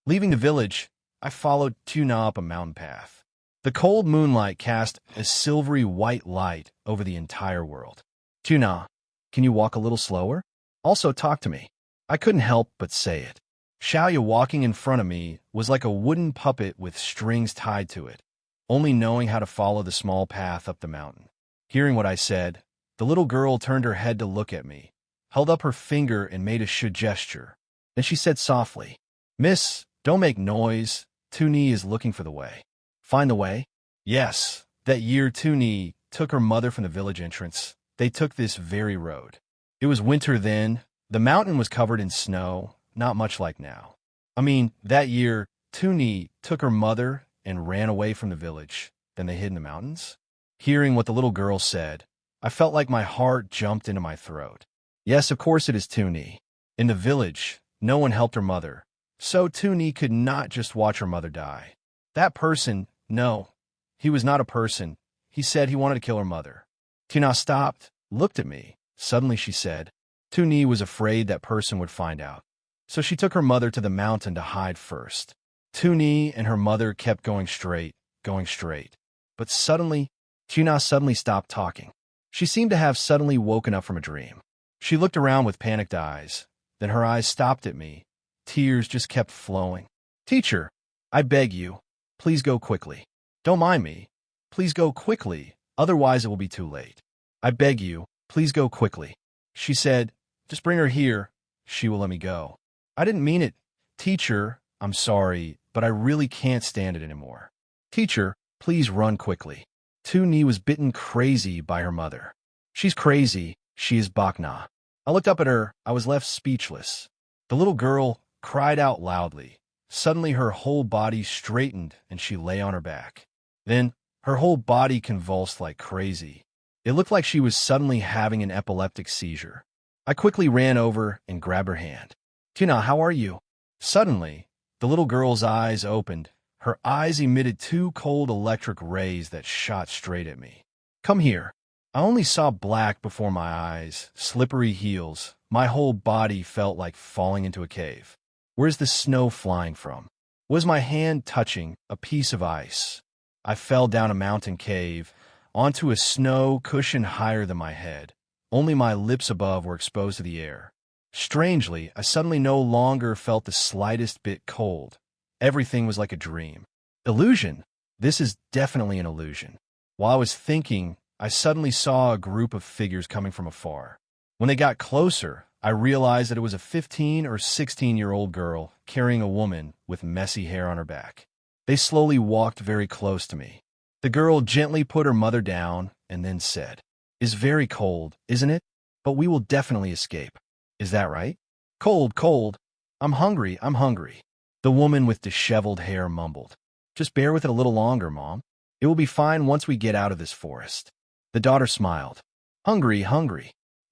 Leaving the village, I followed Tuna up a mountain path. The cold moonlight cast a silvery white light over the entire world. Tuna, can you walk a little slower? Also talk to me. I couldn't help but say it. Xiaoya walking in front of me was like a wooden puppet with strings tied to it, only knowing how to follow the small path up the mountain. Hearing what I said, the little girl turned her head to look at me, held up her finger and made a gesture. Then she said softly, "Miss, don't make noise. Tuni is looking for the way." Find the way? Yes, that year Tuni took her mother from the village entrance. They took this very road. It was winter then. The mountain was covered in snow, not much like now. That year, Tuni took her mother and ran away from the village. Then they hid in the mountains. Hearing what the little girl said, I felt like my heart jumped into my throat. Yes, of course it is Tuni. In the village, no one helped her mother, so Tuni could not just watch her mother die. That person, no, he was not a person. He said he wanted to kill her mother. Tina stopped, looked at me. Suddenly she said, Tuni was afraid that person would find out, so she took her mother to the mountain to hide first. Tuni and her mother kept going straight. But suddenly, Tina suddenly stopped talking. She seemed to have suddenly woken up from a dream. She looked around with panicked eyes. Then her eyes stopped at me. Tears just kept flowing. Teacher, I beg you, please go quickly. Don't mind me. Please go quickly, otherwise it will be too late. I beg you, please go quickly. She said, just bring her here. She will let me go. I didn't mean it. Teacher, I'm sorry, but I really can't stand it anymore. Teacher, please run quickly. Tuni was bitten crazy by her mother. She's crazy. She is Bakna. I looked up at her. I was left speechless. The little girl cried out loudly. Suddenly her whole body straightened and she lay on her back. Then her whole body convulsed like crazy. It looked like she was suddenly having an epileptic seizure. I quickly ran over and grabbed her hand. Tina, how are you? Suddenly, the little girl's eyes opened. Her eyes emitted two cold electric rays that shot straight at me. Come here. I only saw black before my eyes, slippery heels. My whole body felt like falling into a cave. Where's the snow flying from? Was my hand touching a piece of ice? I fell down a mountain cave, onto a snow cushion higher than my head. Only my lips above were exposed to the air. Strangely, I suddenly no longer felt the slightest bit cold. Everything was like a dream. Illusion? This is definitely an illusion. While I was thinking, I suddenly saw a group of figures coming from afar. When they got closer, I realized that it was a 15 or 16-year-old girl carrying a woman with messy hair on her back. They slowly walked very close to me. The girl gently put her mother down and then said, "It's very cold, isn't it? But we will definitely escape. Is that right?" "Cold, cold. I'm hungry. The woman with disheveled hair mumbled. "Just bear with it a little longer, Mom. It will be fine once we get out of this forest." The daughter smiled. Hungry.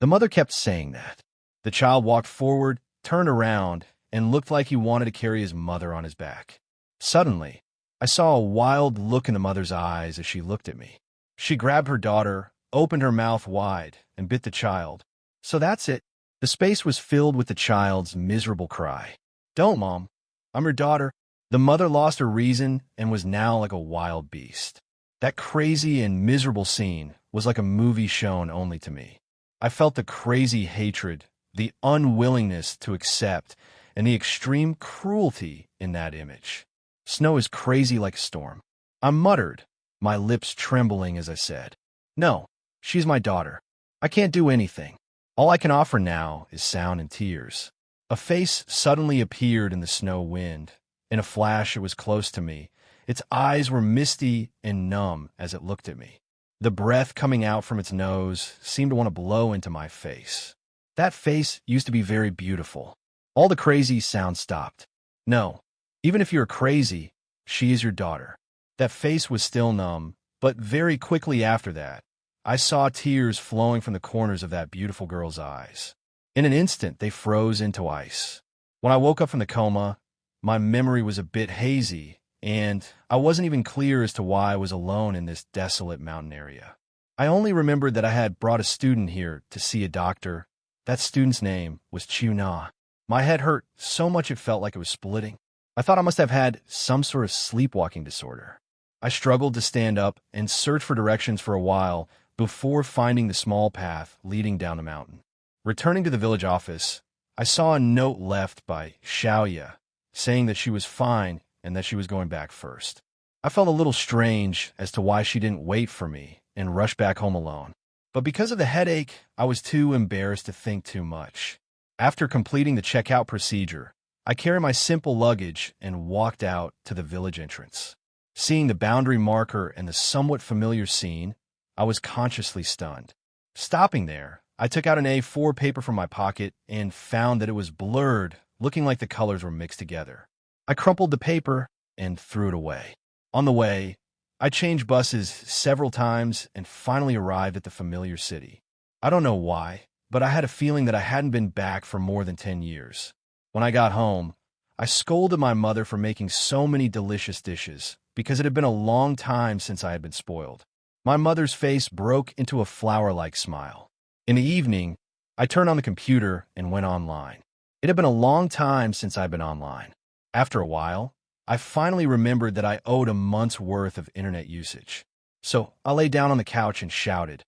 The mother kept saying that. The child walked forward, turned around, and looked like he wanted to carry his mother on his back. Suddenly, I saw a wild look in the mother's eyes as she looked at me. She grabbed her daughter, opened her mouth wide, and bit the child. So that's it. The space was filled with the child's miserable cry. "Don't, Mom. I'm her daughter." The mother lost her reason and was now like a wild beast. That crazy and miserable scene was like a movie shown only to me. I felt the crazy hatred, the unwillingness to accept, and the extreme cruelty in that image. Snow is crazy like a storm. I muttered, my lips trembling as I said, "No, she's my daughter. I can't do anything. All I can offer now is sound and tears." A face suddenly appeared in the snow wind. In a flash, it was close to me. Its eyes were misty and numb as it looked at me. The breath coming out from its nose seemed to want to blow into my face. That face used to be very beautiful. All the crazy sound stopped. "No, even if you're crazy, she is your daughter." That face was still numb, but very quickly after that, I saw tears flowing from the corners of that beautiful girl's eyes. In an instant, they froze into ice. When I woke up from the coma, my memory was a bit hazy, and I wasn't even clear as to why I was alone in this desolate mountain area. I only remembered that I had brought a student here to see a doctor. That student's name was Chiu Na. My head hurt so much it felt like it was splitting. I thought I must have had some sort of sleepwalking disorder. I struggled to stand up and search for directions for a while before finding the small path leading down the mountain. Returning to the village office, I saw a note left by Xiaoya saying that she was fine and that she was going back first. I felt a little strange as to why she didn't wait for me and rush back home alone. But because of the headache, I was too embarrassed to think too much. After completing the checkout procedure, I carried my simple luggage and walked out to the village entrance. Seeing the boundary marker and the somewhat familiar scene, I was consciously stunned. Stopping there, I took out an A4 paper from my pocket and found that it was blurred, looking like the colors were mixed together. I crumpled the paper and threw it away. On the way, I changed buses several times and finally arrived at the familiar city. I don't know why, but I had a feeling that I hadn't been back for more than 10 years. When I got home, I scolded my mother for making so many delicious dishes because it had been a long time since I had been spoiled. My mother's face broke into a flower-like smile. In the evening, I turned on the computer and went online. It had been a long time since I'd been online. After a while, I finally remembered that I owed a month's worth of internet usage. So I lay down on the couch and shouted,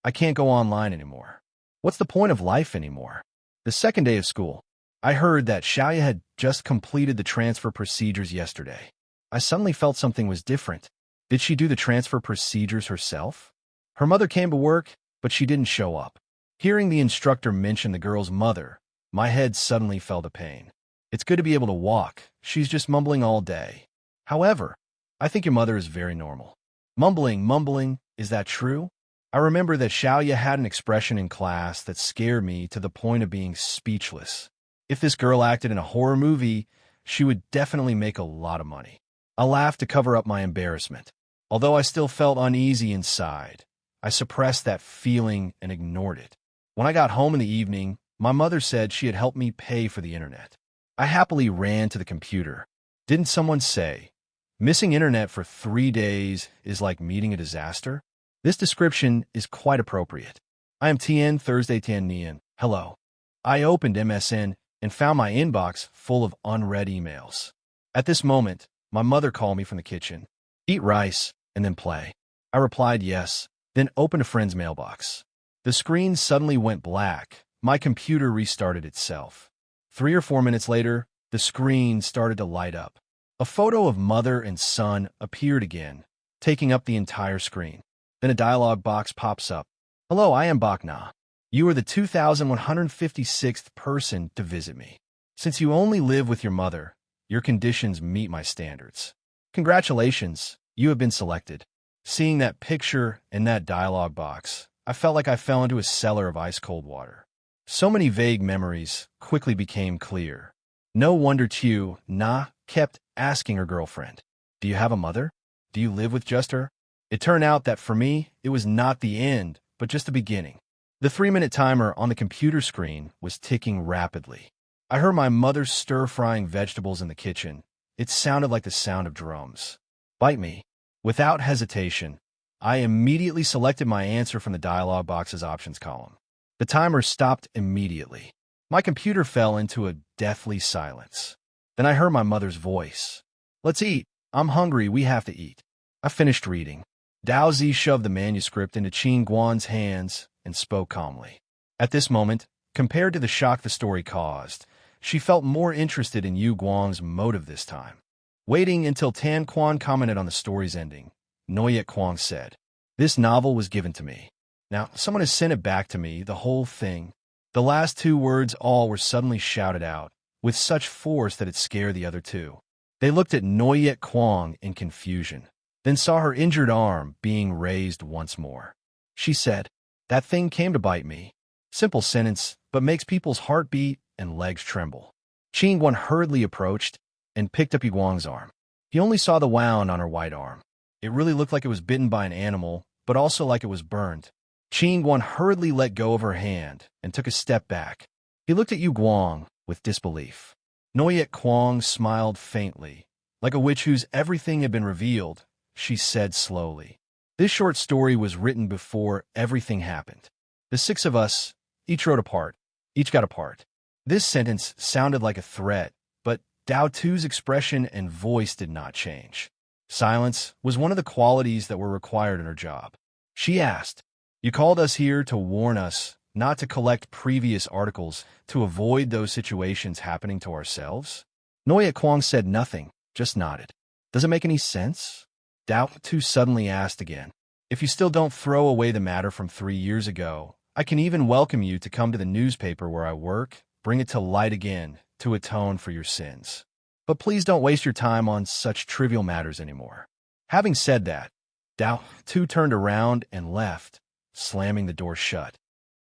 "I can't go online anymore. What's the point of life anymore?" The second day of school, I heard that Xiaoya had just completed the transfer procedures yesterday. I suddenly felt something was different. Did she do the transfer procedures herself? Her mother came to work, but she didn't show up. Hearing the instructor mention the girl's mother, my head suddenly felt a pain. It's good to be able to walk. She's just mumbling all day. However, I think your mother is very normal. Mumbling, is that true? I remember that Xiaoya had an expression in class that scared me to the point of being speechless. If this girl acted in a horror movie, she would definitely make a lot of money. I laughed to cover up my embarrassment. Although I still felt uneasy inside, I suppressed that feeling and ignored it. When I got home in the evening, my mother said she had helped me pay for the internet. I happily ran to the computer. Didn't someone say, missing internet for 3 days is like meeting a disaster? This description is quite appropriate. I am Tien Thursday Tien Nian. Hello. I opened MSN and found my inbox full of unread emails. At this moment, my mother called me from the kitchen. Eat rice and then play. I replied yes, then opened a friend's mailbox. The screen suddenly went black. My computer restarted itself. 3 or 4 minutes later, the screen started to light up. A photo of mother and son appeared again, taking up the entire screen. Then a dialog box pops up. Hello, I am Bakna. You are the 2,156th person to visit me. Since you only live with your mother, your conditions meet my standards. Congratulations, you have been selected. Seeing that picture and that dialog box, I felt like I fell into a cellar of ice-cold water. So many vague memories quickly became clear. No wonder Chiu Na kept asking her girlfriend, "Do you have a mother? Do you live with just her?" It turned out that for me, it was not the end, but just the beginning. The 3-minute timer on the computer screen was ticking rapidly. I heard my mother stir-frying vegetables in the kitchen. It sounded like the sound of drums. Bite me. Without hesitation, I immediately selected my answer from the dialog box's options column. The timer stopped immediately. My computer fell into a deathly silence. Then I heard my mother's voice. "Let's eat. I'm hungry. We have to eat." I finished reading. Dao Zi shoved the manuscript into Qin Guan's hands and spoke calmly. At this moment, compared to the shock the story caused, she felt more interested in Yu Guang's motive this time. Waiting until Tan Quan commented on the story's ending, Noyet Kuang said, "This novel was given to me. Now, someone has sent it back to me, the whole thing." The last 2 words all were suddenly shouted out, with such force that it scared the other 2. They looked at Noyet Kuang in confusion, then saw her injured arm being raised once more. She said, "That thing came to bite me." Simple sentence, but makes people's heart beat and legs tremble. Qin Guan hurriedly approached and picked up Yu Guang's arm. He only saw the wound on her white arm. It really looked like it was bitten by an animal, but also like it was burned. Qin Guan hurriedly let go of her hand and took a step back. He looked at Yu Guang with disbelief. Noyet Kuang smiled faintly. Like a witch whose everything had been revealed, she said slowly, "This short story was written before everything happened. The 6 of us, each wrote a part. Each got a part." This sentence sounded like a threat, but Dao Tu's expression and voice did not change. Silence was one of the qualities that were required in her job. She asked, "You called us here to warn us, not to collect previous articles, to avoid those situations happening to ourselves?" Noya Kwong said nothing, just nodded. "Does it make any sense?" Dao Tu suddenly asked again. "If you still don't throw away the matter from 3 years ago, I can even welcome you to come to the newspaper where I work, bring it to light again, to atone for your sins. But please don't waste your time on such trivial matters anymore." Having said that, Dao Tu turned around and left, slamming the door shut.